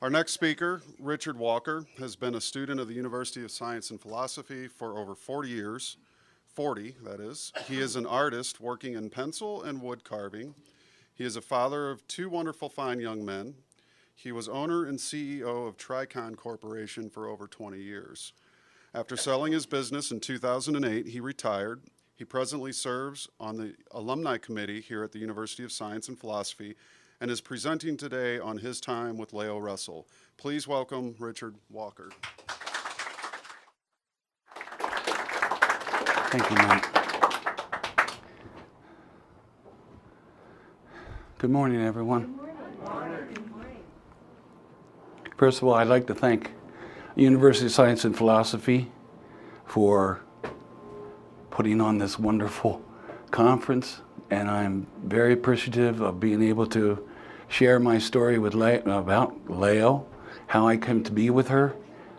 Our next speaker, Richard Walker, has been a student of the University of Science and Philosophy for over 40 years. 40, that is. He is an artist working in pencil and wood carving. He is a father of two wonderful fine young men. He was owner and CEO of Tricon Corporation for over 20 years. After selling his business in 2008, he retired. He presently serves on the Alumni Committee here at the University of Science and Philosophy and is presenting today on his time with Lao Russell. Please welcome Richard Walker. Thank you, Matt. Good morning, everyone. Good morning. Good morning. First of all, I'd like to thank the University of Science and Philosophy for putting on this wonderful conference, and I'm very appreciative of being able to share my story with about Lao, how I came to be with her,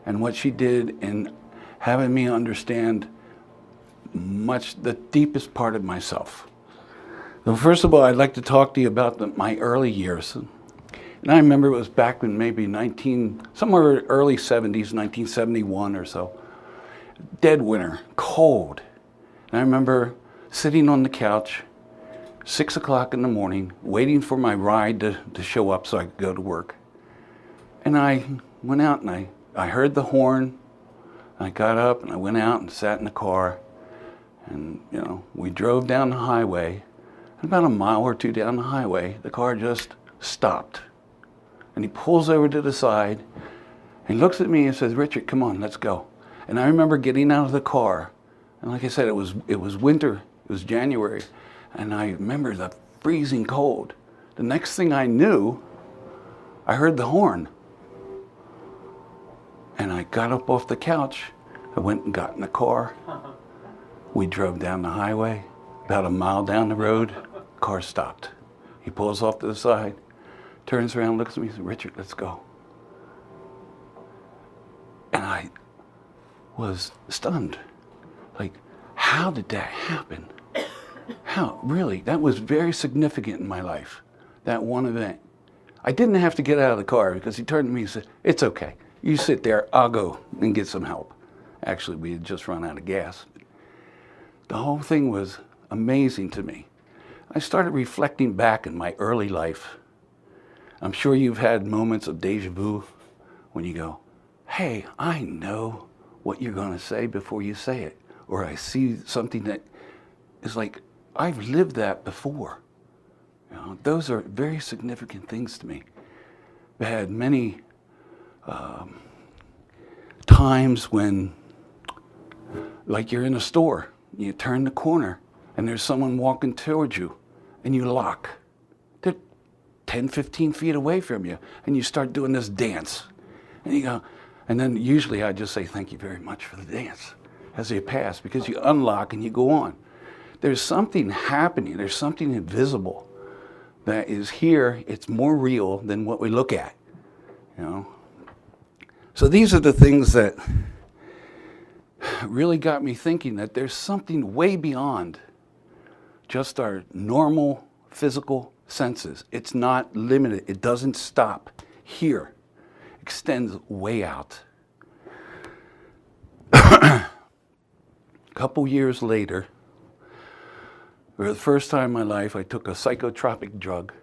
and what she did in having me understand the deepest part of myself. So first of all, I'd like to talk to you about my early years. And I remember it was back in maybe somewhere early 70s, 1971 or so. Dead winter, cold. And I remember sitting on the couch, 6 o'clock in the morning, waiting for my ride to show up so I could go to work. And I went out and I heard the horn. I got up and I went out and sat in the car. And, we drove down the highway. And about a mile or two down the highway, the car just stopped. And he pulls over to the side and looks at me and says, "Richard, come on, let's go." And I remember getting out of the car. And like I said, it was winter, it was January. And I remember the freezing cold. The next thing I knew, I heard the horn. And I got up off the couch. I went and got in the car. We drove down the highway. About a mile down the road, car stopped. He pulls off to the side, turns around, looks at me and says, "Richard, let's go." And I was stunned. Like, how did that happen? How? Really? That was very significant in my life, that one event. I didn't have to get out of the car because he turned to me and said, "It's okay. You sit there. I'll go and get some help." Actually, we had just run out of gas. The whole thing was amazing to me. I started reflecting back in my early life. I'm sure you've had moments of deja vu when you go, "Hey, I know what you're going to say before you say it." Or I see something that is like, I've lived that before. Those are very significant things to me. I've had many times when, like you're in a store, you turn the corner and there's someone walking towards you and you lock. They're 10, 15 feet away from you and you start doing this dance. And you go, and then usually I just say, "Thank you very much for the dance," as you pass, because you unlock and you go on. There's something happening, there's something invisible that is here. It's more real than what we look at, So these are the things that really got me thinking that there's something way beyond just our normal physical senses. It's not limited, it doesn't stop here. It extends way out. A couple years later, for the first time in my life, I took a psychotropic drug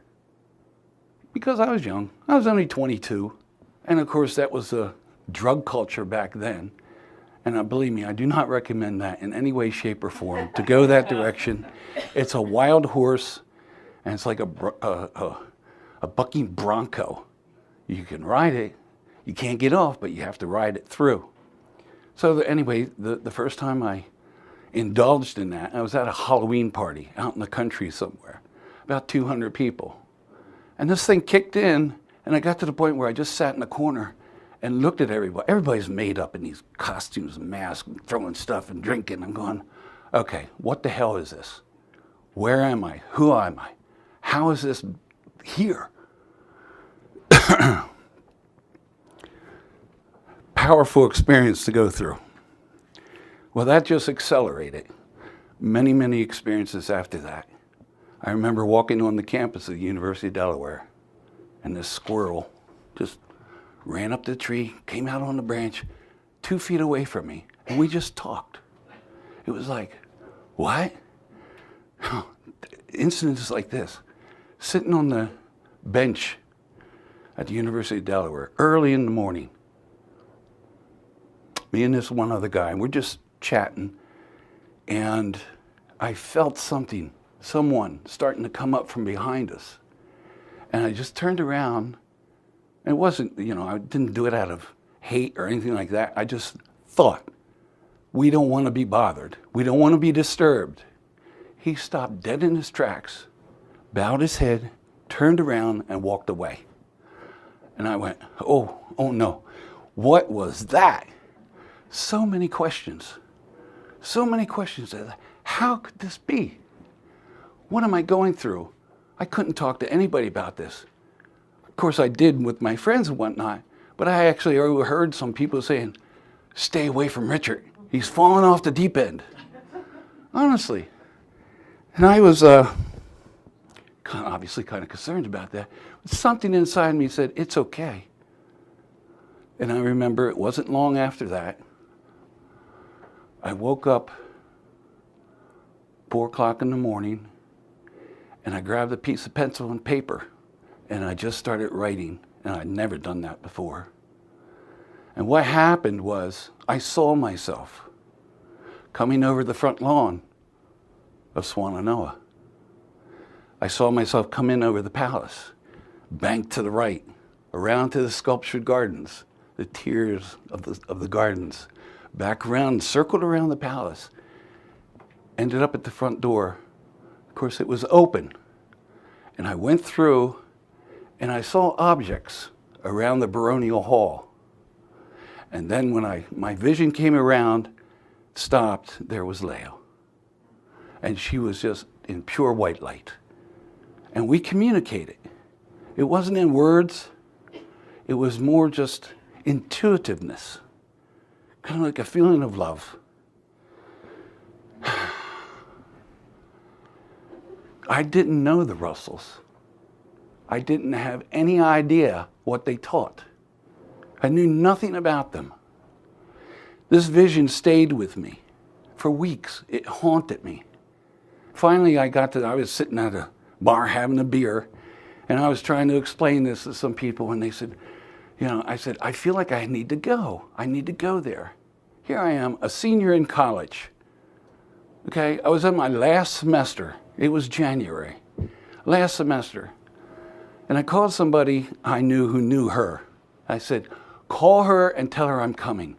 because I was young. I was only 22. And of course, that was a drug culture back then. And believe me, I do not recommend that in any way, shape, or form to go that direction. It's a wild horse, and it's like a bucking bronco. You can ride it. You can't get off, but you have to ride it through. So anyway, the first time I indulged in that, I was at a Halloween party out in the country somewhere, about 200 people. And this thing kicked in, and I got to the point where I just sat in the corner and looked at everybody. Everybody's made up in these costumes and masks, and throwing stuff and drinking. I'm going, okay, what the hell is this? Where am I? Who am I? How is this here? Powerful experience to go through. Well, that just accelerated. Many, many experiences after that. I remember walking on the campus of the University of Delaware, and this squirrel just ran up the tree, came out on the branch, 2 feet away from me, and we just talked. It was like, what? Incidents like this, sitting on the bench at the University of Delaware, early in the morning, me and this one other guy, and we're just chatting, and I felt someone starting to come up from behind us. And I just turned around, and it wasn't, I didn't do it out of hate or anything like that. I just thought, we don't want to be bothered. We don't want to be disturbed. He stopped dead in his tracks, bowed his head, turned around, and walked away. And I went, oh no, what was that? So many questions. How could this be? What am I going through? I couldn't talk to anybody about this. Of course, I did with my friends and whatnot, but I actually heard some people saying, stay away from Richard. He's fallen off the deep end. Honestly. And I was obviously kind of concerned about that. But something inside me said, it's okay. And I remember it wasn't long after that. I woke up 4 o'clock in the morning, and I grabbed a piece of pencil and paper, and I just started writing, and I'd never done that before. And what happened was I saw myself coming over the front lawn of Swannanoa. I saw myself come in over the palace, banked to the right, around to the sculptured gardens, the tiers of the gardens, back around, circled around the palace, ended up at the front door. Of course, it was open. And I went through, and I saw objects around the baronial hall. And then when my vision came around, stopped, there was Lao. And she was just in pure white light. And we communicated. It wasn't in words. It was more just intuitiveness. Kind of like a feeling of love. I didn't know the Russells. I didn't have any idea what they taught. I knew nothing about them. This vision stayed with me for weeks. It haunted me. Finally, I was sitting at a bar having a beer, and I was trying to explain this to some people, and they said, I said, I feel like I need to go. I need to go there. Here I am, a senior in college. Okay, I was in my last semester. It was January, last semester. And I called somebody I knew who knew her. I said, call her and tell her I'm coming.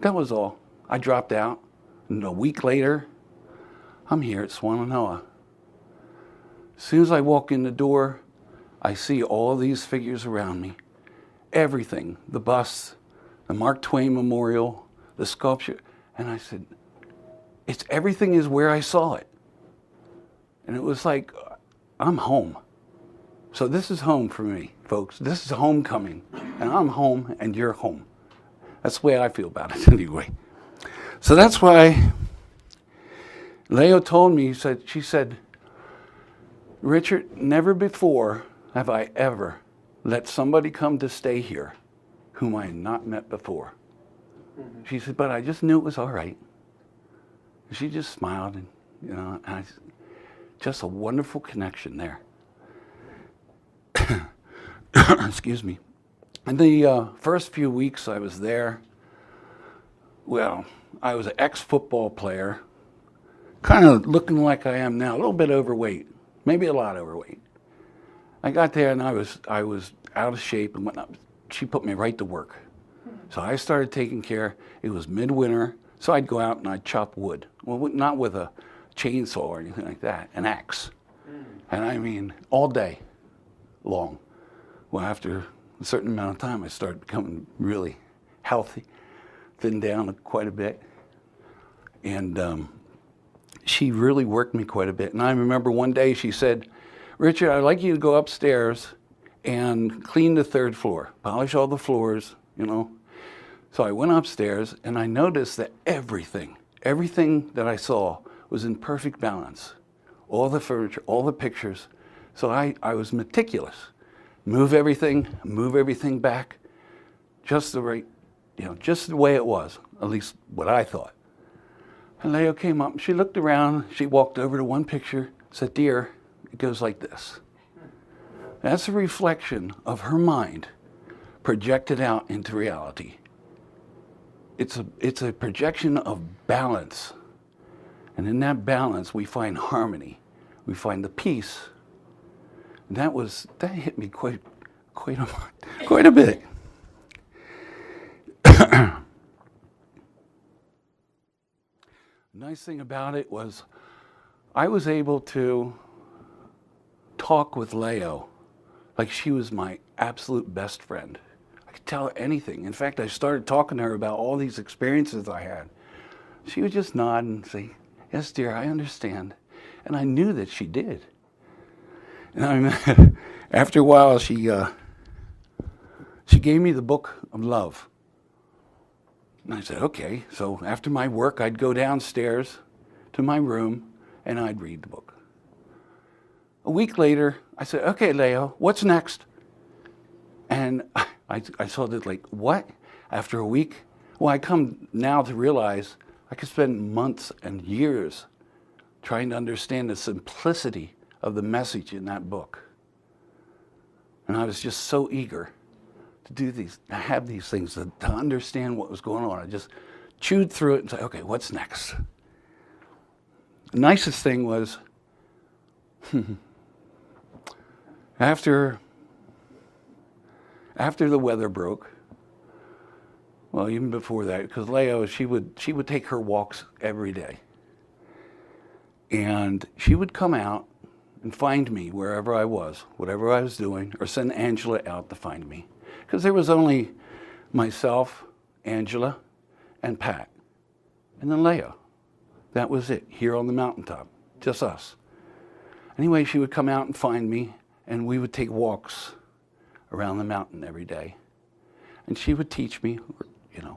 That was all. I dropped out. And a week later, I'm here at Swannanoa. As soon as I walk in the door, I see all these figures around me. Everything, the bust, the Mark Twain Memorial, the sculpture. And I said, everything is where I saw it. And it was like, I'm home. So this is home for me, folks. This is homecoming. And I'm home and you're home. That's the way I feel about it anyway. So that's why Leo told me, she said, Richard, never before have I ever let somebody come to stay here whom I had not met before. Mm-hmm. She said, but I just knew it was all right. She just smiled, and just a wonderful connection there. Excuse me. In the first few weeks I was there, well, I was an ex-football player, kind of looking like I am now, a little bit overweight, maybe a lot overweight. I got there and I was out of shape and whatnot. She put me right to work. So I started taking care. It was midwinter, so I'd go out and I'd chop wood. Well, not with a chainsaw or anything like that, an axe. And I mean, all day long. Well, after a certain amount of time, I started becoming really healthy, thinned down quite a bit. And she really worked me quite a bit. And I remember one day she said, Richard, I'd like you to go upstairs and clean the 3rd floor, polish all the floors, So I went upstairs and I noticed that everything that I saw was in perfect balance. All the furniture, all the pictures. So I was meticulous. Move everything back. just the right, just the way it was, at least what I thought. And Leo came up, and she looked around, she walked over to one picture, said, "Dear, it goes like this." That's a reflection of her mind projected out into reality. It's a projection of balance. And in that balance, we find harmony. We find the peace. And that hit me quite a bit. The nice thing about it was I was able to talk with Leo like she was my absolute best friend. I could tell her anything. In fact, I started talking to her about all these experiences I had. She would just nod and say, "Yes, dear, I understand." And I knew that she did. And after a while, she gave me the book of love. And I said, okay. So after my work, I'd go downstairs to my room and I'd read the book. A week later, I said, "Okay, Leo, what's next?" And I saw that, like, what? After a week? Well, I come now to realize I could spend months and years trying to understand the simplicity of the message in that book. And I was just so eager to do these, to have these things, to understand what was going on. I just chewed through it and said, okay, what's next? The nicest thing was, after the weather broke, well, even before that, because Leo, she would take her walks every day. And she would come out and find me wherever I was, whatever I was doing, or send Angela out to find me. Because there was only myself, Angela, and Pat, and then Leo. That was it, here on the mountaintop, just us. Anyway, she would come out and find me, and we would take walks around the mountain every day. And she would teach me, a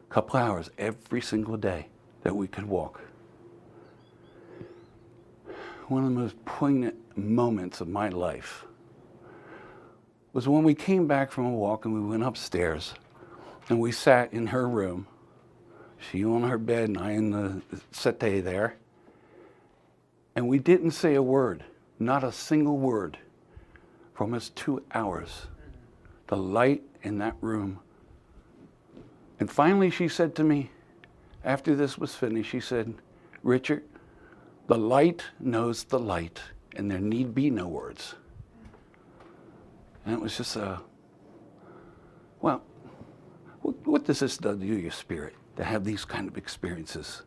couple hours every single day that we could walk. One of the most poignant moments of my life was when we came back from a walk and we went upstairs and we sat in her room, she on her bed and I in the settee there, and we didn't say a word, not a single word, for almost 2 hours. The light in that room. And finally she said to me, after this was finished, she said, "Richard, the light knows the light, and there need be no words." And it was just well, what does this do to your spirit, to have these kind of experiences?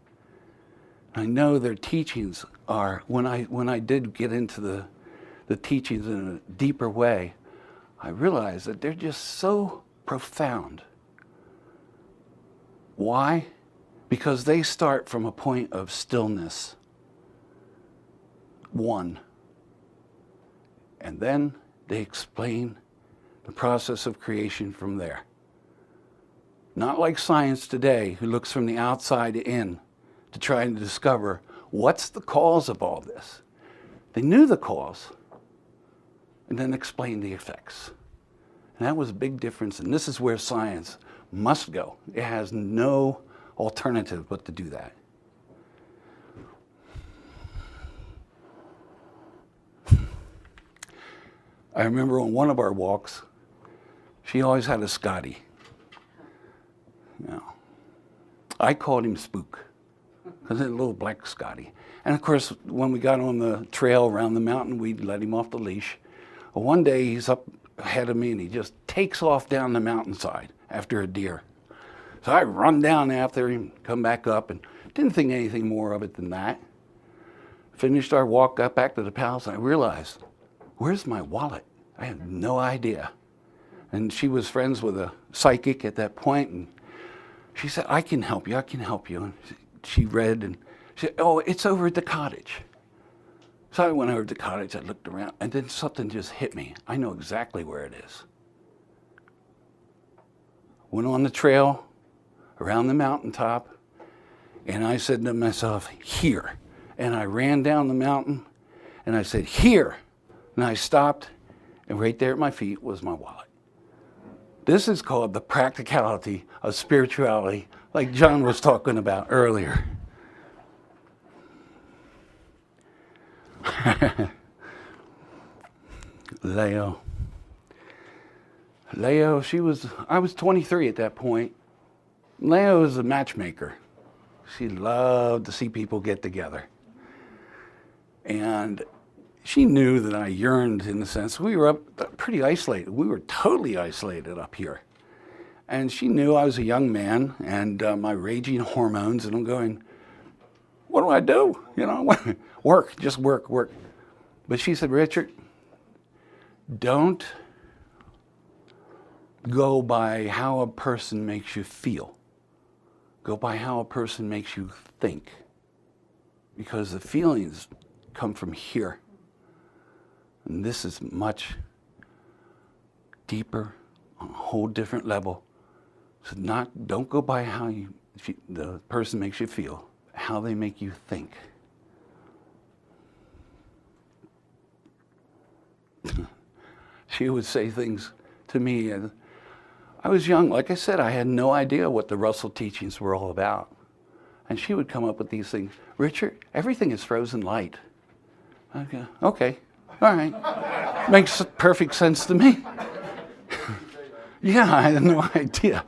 I know their teachings are, when I did get into the teachings in a deeper way, I realized that they're just so profound. Why? Because they start from a point of stillness. One. And then they explain the process of creation from there. Not like science today, who looks from the outside in to try and discover what's the cause of all this. They knew the cause and then explained the effects. And that was a big difference, and this is where science must go. It has no alternative but to do that. I remember on one of our walks, she always had a Scotty. I called him Spook, because it's a little black Scotty. And of course, when we got on the trail around the mountain, we'd let him off the leash. Well, one day he's up ahead of me and he just takes off down the mountainside after a deer. So I run down after him, come back up, and didn't think anything more of it than that. Finished our walk, got back to the palace, and I realized, where's my wallet? I had no idea. And she was friends with a psychic at that point, and she said, I can help you. And she read, and she said, oh, it's over at the cottage. So I went over to the cottage, I looked around, and then something just hit me. I know exactly where it is. Went on the trail, around the mountaintop, and I said to myself, here. And I ran down the mountain, and I said, here. And I stopped, and right there at my feet was my wallet. This is called the practicality of spirituality, like John was talking about earlier. Leo, I was 23 at that point. Leo was a matchmaker. She loved to see people get together. And she knew that I yearned, in the sense, we were up pretty isolated. We were totally isolated up here. And she knew I was a young man and my raging hormones, and I'm going, what do I do? You know, work, just work. But she said, Richard, don't go by how a person makes you feel. Go by how a person makes you think. Because the feelings come from here. And this is much deeper, on a whole different level. So don't go by how the person makes you feel, how they make you think. She would say things to me. And I was young. Like I said, I had no idea what the Russell teachings were all about. And she would come up with these things. Richard, everything is frozen light. Okay, all right. Makes perfect sense to me. Yeah, I had no idea.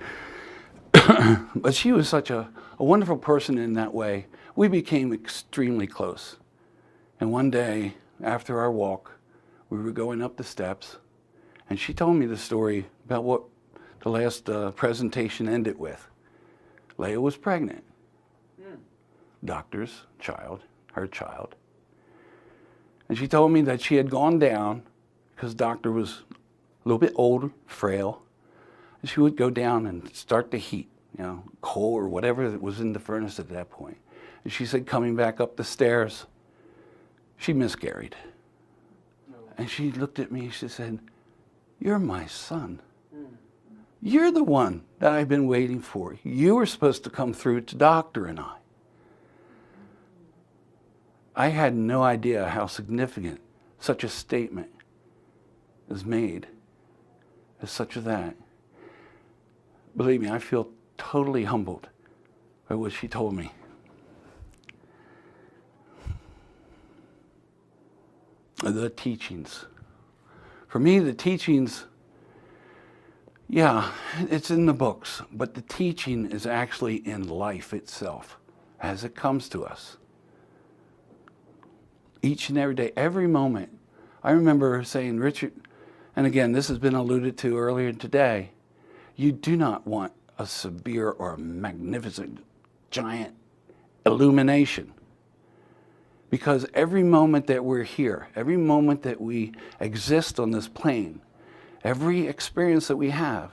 But she was such a wonderful person in that way. We became extremely close. And one day, after our walk, we were going up the steps, and she told me the story about what the last presentation ended with. Leah was pregnant. Doctor's child, her child. And she told me that she had gone down, because doctor was a little bit older, frail, and she would go down and start the heat, coal or whatever that was in the furnace at that point. And she said, coming back up the stairs, she miscarried. And she looked at me, she said, you're my son. You're the one that I've been waiting for. You were supposed to come through to doctor and I. I had no idea how significant such a statement is made as such as that. Believe me, I feel totally humbled by what she told me. The teachings. For me, the teachings, yeah, it's in the books, but the teaching is actually in life itself as it comes to us. Each and every day, every moment. I remember saying, Richard, and again, this has been alluded to earlier today, you do not want a severe or a magnificent, giant illumination. Because every moment that we're here, every moment that we exist on this plane, every experience that we have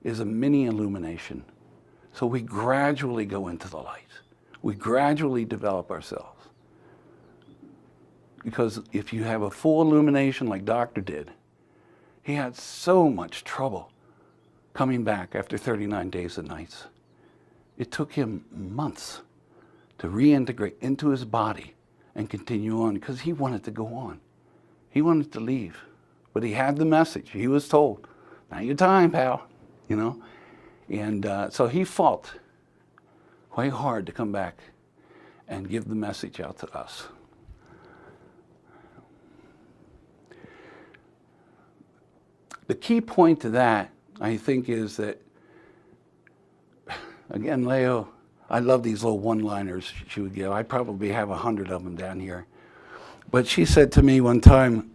is a mini illumination. So we gradually go into the light. We gradually develop ourselves. Because if you have a full illumination like Doctor did, he had so much trouble coming back after 39 days and nights. It took him months to reintegrate into his body and continue on, because he wanted to go on. He wanted to leave. But he had the message. He was told, not your time, pal, And so he fought quite hard to come back and give the message out to us. The key point to that, I think, is that, again, Leo, I love these little one-liners she would give. I probably have 100 of them down here. But she said to me one time,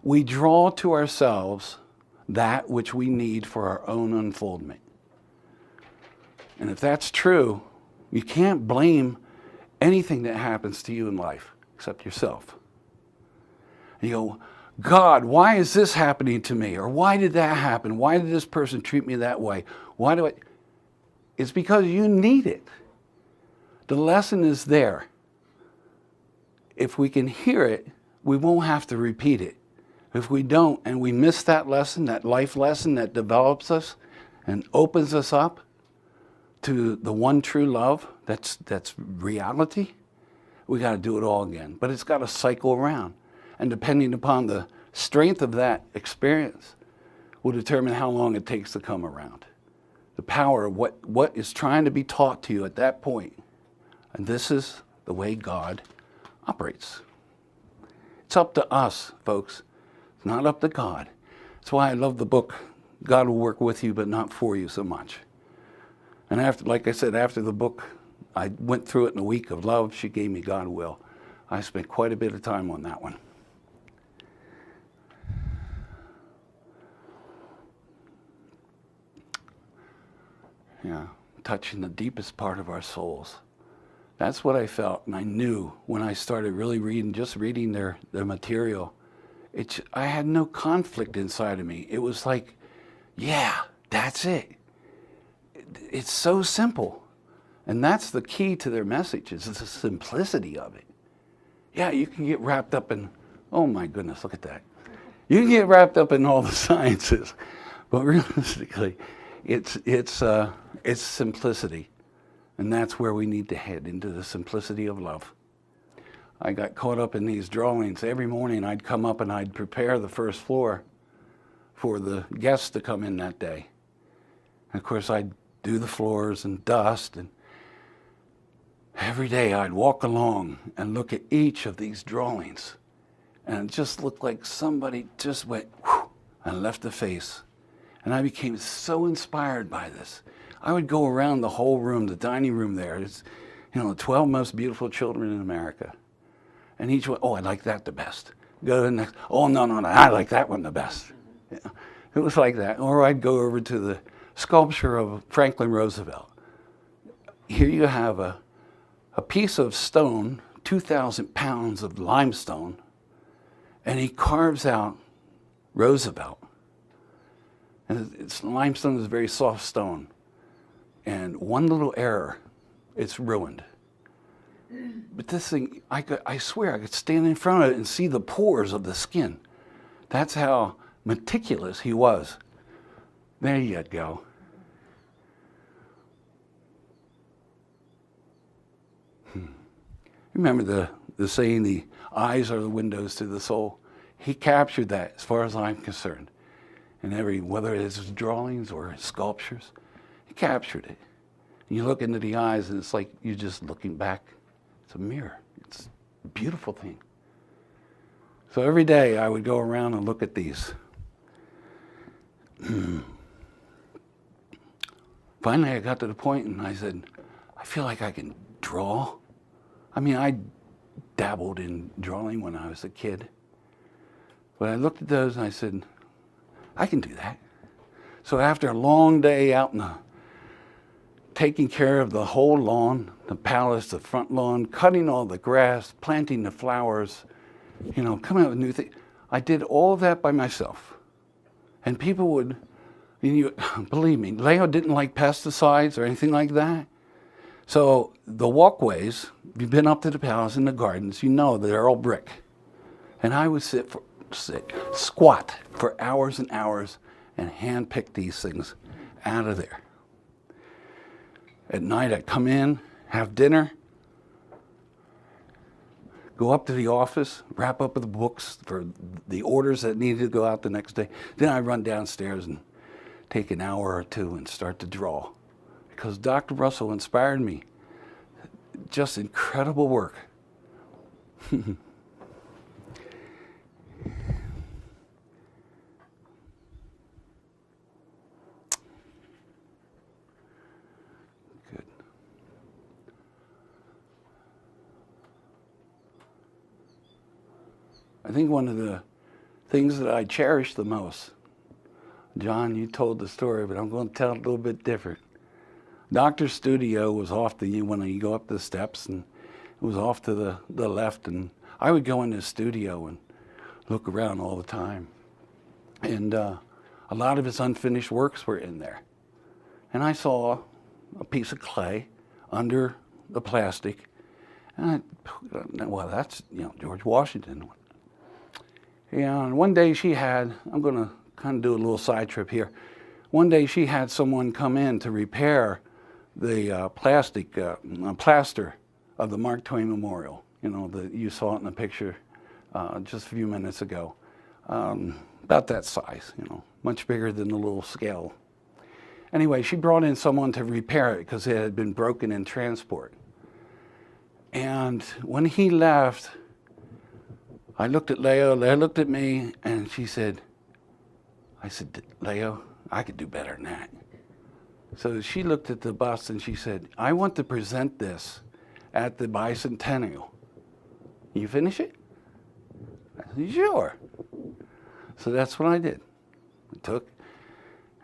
we draw to ourselves that which we need for our own unfoldment. And if that's true, you can't blame anything that happens to you in life except yourself. And you go, God, why is this happening to me? Or why did that happen? Why did this person treat me that way? Why do I? It's because you need it. The lesson is there. If we can hear it, we won't have to repeat it. If we don't, and we miss that lesson, that life lesson that develops us and opens us up to the one true love, that's reality, we got to do it all again. But it's got to cycle around. And depending upon the strength of that experience, will determine how long it takes to come around. The power of what is trying to be taught to you at that point. And this is the way God operates. It's up to us, folks. It's not up to God. That's why I love the book, God Will Work With You, but Not For You, so much. And after, like I said, after the book, I went through it in a week of love. She gave me God Will. I spent quite a bit of time on that one. Yeah, touching the deepest part of our souls. That's what I felt, and I knew when I started really reading, just reading their material. I had no conflict inside of me. It was like, yeah, that's it. It's so simple. And that's the key to their message, is the simplicity of it. Yeah, you can get wrapped up in, oh my goodness, look at that. You can get wrapped up in all the sciences, but realistically, it's simplicity. And that's where we need to head, into the simplicity of love. I got caught up in these drawings. Every morning I'd come up and I'd prepare the first floor for the guests to come in that day. And of course I'd do the floors and dust, and every day I'd walk along and look at each of these drawings, and it just looked like somebody just went whew, and left a face. And I became so inspired by this. I would go around the whole room, the dining room there. It's, the 12 most beautiful children in America. And each one, oh, I like that the best. Go to the next, oh, no, I like that one the best. Yeah. It was like that. Or I'd go over to the sculpture of Franklin Roosevelt. Here you have a piece of stone, 2,000 pounds of limestone, and he carves out Roosevelt. And limestone is a very soft stone. And one little error, it's ruined. But this thing, I swear, I could stand in front of it and see the pores of the skin. That's how meticulous he was. There you go. Remember the saying, the eyes are the windows to the soul? He captured that, as far as I'm concerned. And whether it's his drawings or his sculptures, he captured it. And you look into the eyes and it's like you're just looking back. It's a mirror. It's a beautiful thing. So every day I would go around and look at these. Finally I got to the point and I said, I feel like I can draw. I mean, I dabbled in drawing when I was a kid. But I looked at those and I said, I can do that. So after a long day out in taking care of the whole lawn, the palace, the front lawn, cutting all the grass, planting the flowers, coming up with new things. I did all that by myself. And people would, believe me, Leo didn't like pesticides or anything like that. So the walkways, if you've been up to the palace and the gardens, you know they're all brick. And I would squat for hours and hours and hand pick these things out of there. At night I'd come in, have dinner, go up to the office, wrap up with the books for the orders that needed to go out the next day. Then I'd run downstairs and take an hour or two and start to draw. Because Dr. Russell inspired me. Just incredible work. Good. I think one of the things that I cherish the most, John, you told the story, but I'm going to tell it a little bit different. Doctor's studio was off when you go up the steps, and it was off to the left, and I would go in his studio and look around all the time. And a lot of his unfinished works were in there. And I saw a piece of clay under the plastic, and well, that's George Washington. And one day she had, I'm going to kind of do a little side trip here. One day she had someone come in to repair the plaster of the Mark Twain Memorial. You saw it in the picture just a few minutes ago. about that size, you know, much bigger than the little scale. Anyway, she brought in someone to repair it because it had been broken in transport. And when he left, I looked at Leo looked at me, and she said, I said, Leo, I could do better than that. So she looked at the bus and she said, I want to present this at the bicentennial. You finish it? I said, sure. So that's what I did. I took,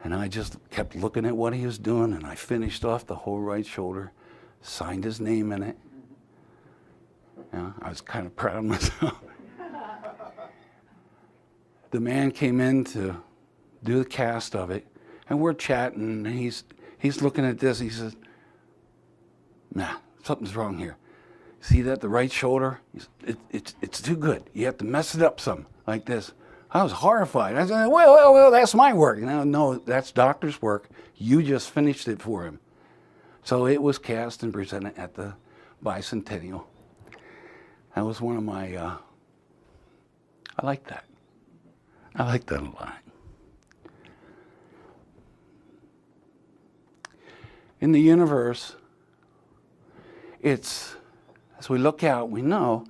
and I just kept looking at what he was doing, and I finished off the whole right shoulder, signed his name in it. You know, I was kind of proud of myself. The man came in to do the cast of it, and we're chatting, and he's looking at this. He says, nah, something's wrong here. See that, the right shoulder? It's too good. You have to mess it up some, like this. I was horrified. I said, well, that's my work. No, that's doctor's work. You just finished it for him. So it was cast and presented at the bicentennial. That was one of my, I like that. I like that a lot. In the universe, it's, as we look out, we know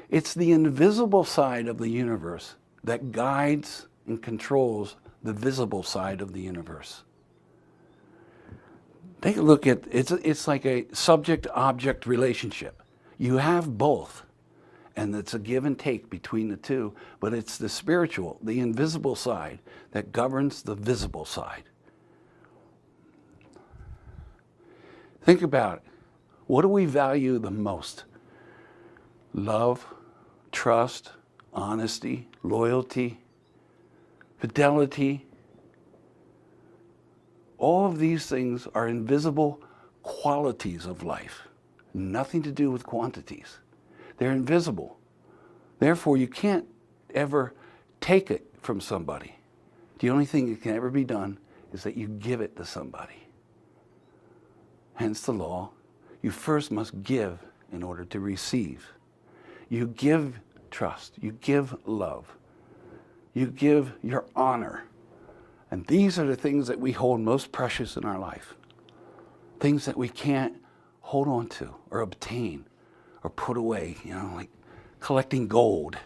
it's the invisible side of the universe that guides and controls the visible side of the universe. Take a look at, it's like a subject-object relationship. You have both, and it's a give and take between the two, but it's the spiritual, the invisible side that governs the visible side. Think about it. What do we value the most? Love, trust, honesty, loyalty, fidelity. All of these things are invisible qualities of life. Nothing to do with quantities. They're invisible. Therefore, you can't ever take it from somebody. The only thing that can ever be done is that you give it to somebody. Hence the law. You first must give in order to receive. You give trust. You give love. You give your honor. And these are the things that we hold most precious in our life. Things that we can't hold on to or obtain or put away, you know, like collecting gold.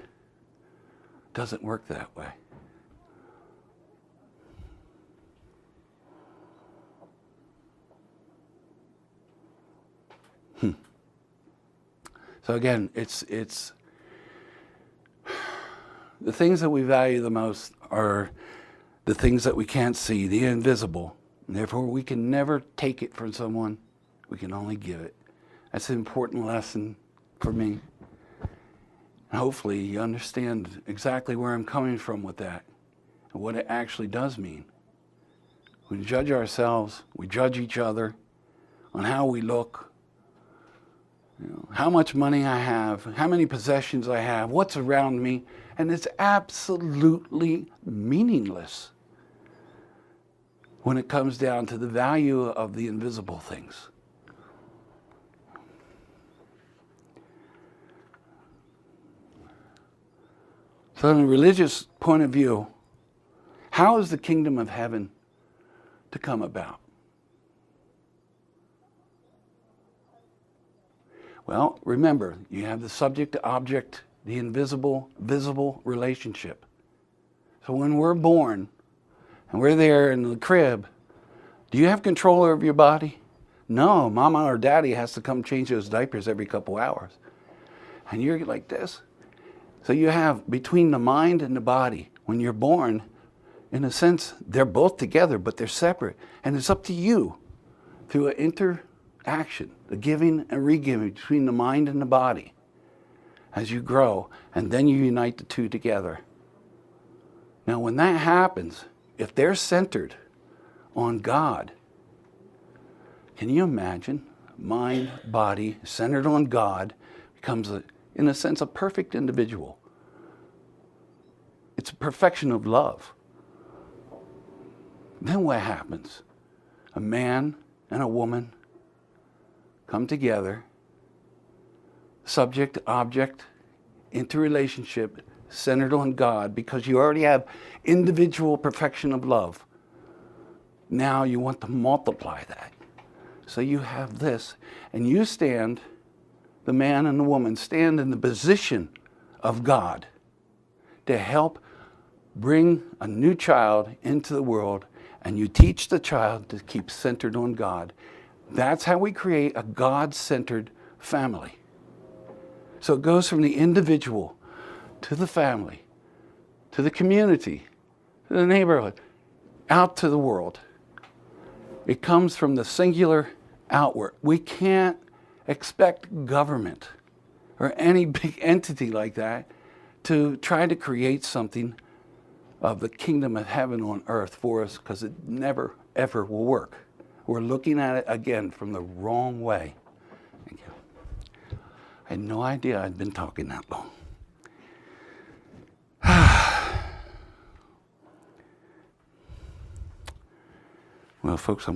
Doesn't work that way. So again, it's the things that we value the most are the things that we can't see, the invisible. And therefore, we can never take it from someone. We can only give it. That's an important lesson for me. And hopefully, you understand exactly where I'm coming from with that and what it actually does mean. We judge ourselves, we judge each other on how we look, you know, how much money I have, how many possessions I have, what's around me, and it's absolutely meaningless when it comes down to the value of the invisible things. So in a religious point of view, how is the kingdom of heaven to come about? Well, remember, you have the subject-to-object, the invisible-visible relationship. So when we're born, and we're there in the crib, do you have control over your body? No, mama or daddy has to come change those diapers every couple hours. And you're like this. So you have between the mind and the body, when you're born, in a sense, they're both together, but they're separate. And it's up to you through an interaction, the giving and re-giving between the mind and the body as you grow, and then you unite the two together. Now, when that happens, if they're centered on God, can you imagine mind, body, centered on God becomes, in a sense, a perfect individual. It's a perfection of love. Then what happens? A man and a woman come together, subject, object, interrelationship, centered on God, because you already have individual perfection of love. Now you want to multiply that. So you have this, and you stand, the man and the woman stand in the position of God to help bring a new child into the world, and you teach the child to keep centered on God. That's how we create a God-centered family. So it goes from the individual to the family, to the community, to the neighborhood, out to the world. It comes from the singular outward. We can't expect government or any big entity like that to try to create something of the kingdom of heaven on earth for us, because it never, ever will work. We're looking at it, again, from the wrong way. Thank you. I had no idea I'd been talking that long. Well, folks,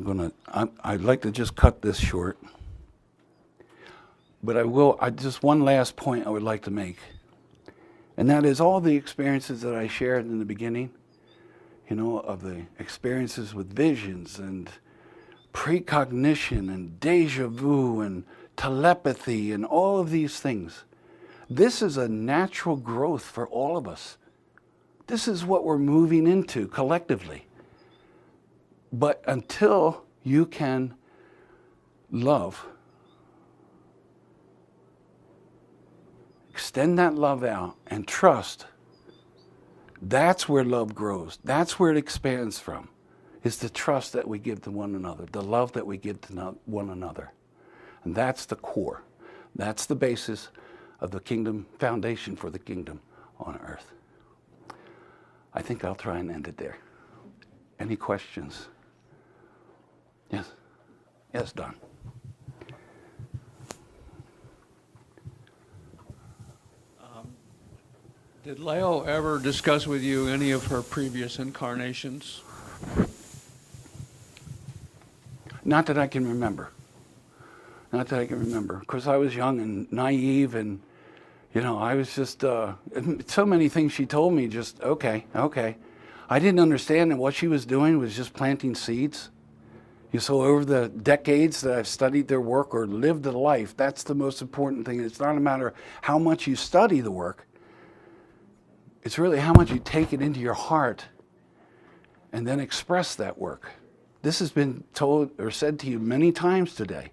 I'd like to just cut this short. But just one last point I would like to make. And that is all the experiences that I shared in the beginning, of the experiences with visions and precognition and deja vu and telepathy and all of these things. This is a natural growth for all of us. This is what we're moving into collectively. But until you can love, extend that love out and trust, that's where love grows. That's where it expands from, is the trust that we give to one another, the love that we give to one another. And that's the core. That's the basis of the kingdom, foundation for the kingdom on earth. I think I'll try and end it there. Any questions? Yes? Yes, Don. Did Lao ever discuss with you any of her previous incarnations? Not that I can remember. Not that I can remember. Because I was young and naive, and, I was just, so many things she told me, just, okay. I didn't understand that what she was doing was just planting seeds. So over the decades that I've studied their work or lived the life, that's the most important thing. It's not a matter of how much you study the work. It's really how much you take it into your heart and then express that work. This has been told or said to you many times today.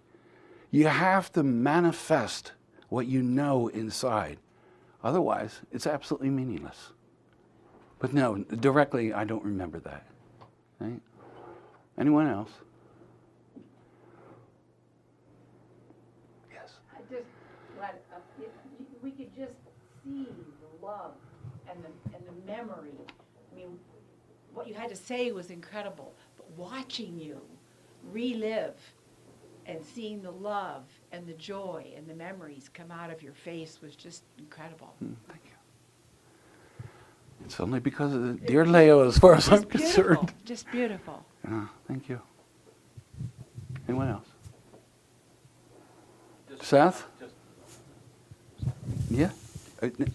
You have to manifest what you know inside. Otherwise, it's absolutely meaningless. But no, directly, I don't remember that. Right? Anyone else? Yes. We could just see the love and the memory. I mean, what you had to say was incredible, but watching you relive and seeing the love and the joy and the memories come out of your face was just incredible. Thank you. It's only because of the dear Leo, as far as I'm concerned. Just beautiful. Thank you. Anyone else? Seth? Yeah?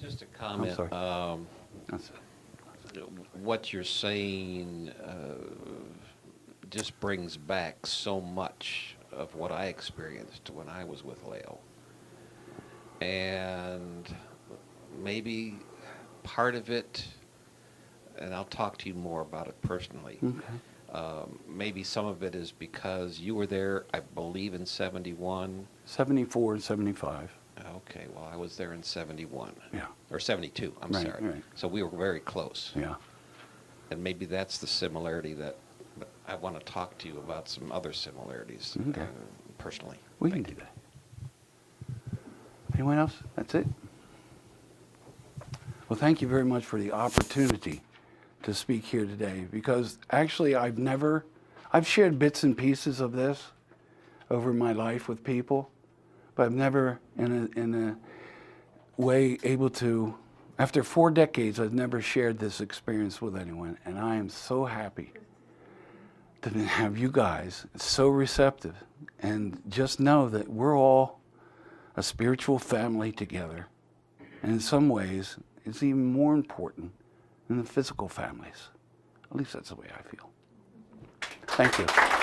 Just a comment. I'm sorry. What you're saying just brings back so much of what I experienced when I was with Leo. And maybe part of it, and I'll talk to you more about it personally, maybe some of it is because you were there, I believe, in 71. 74 and 75. Okay, well, I was there in 71. Yeah. Or 72, I'm sorry. Right. So we were very close. Yeah. And maybe that's the similarity that but I want to talk to you about some other similarities personally. We can do that. Anyone else? That's it? Well, thank you very much for the opportunity to speak here today, because actually I've shared bits and pieces of this over my life with people, but I've never in a way able to, after 4 decades, I've never shared this experience with anyone, and I am so happy to have you guys so receptive, and just know that we're all a spiritual family together. And in some ways, is even more important than the physical families. At least that's the way I feel. Thank you.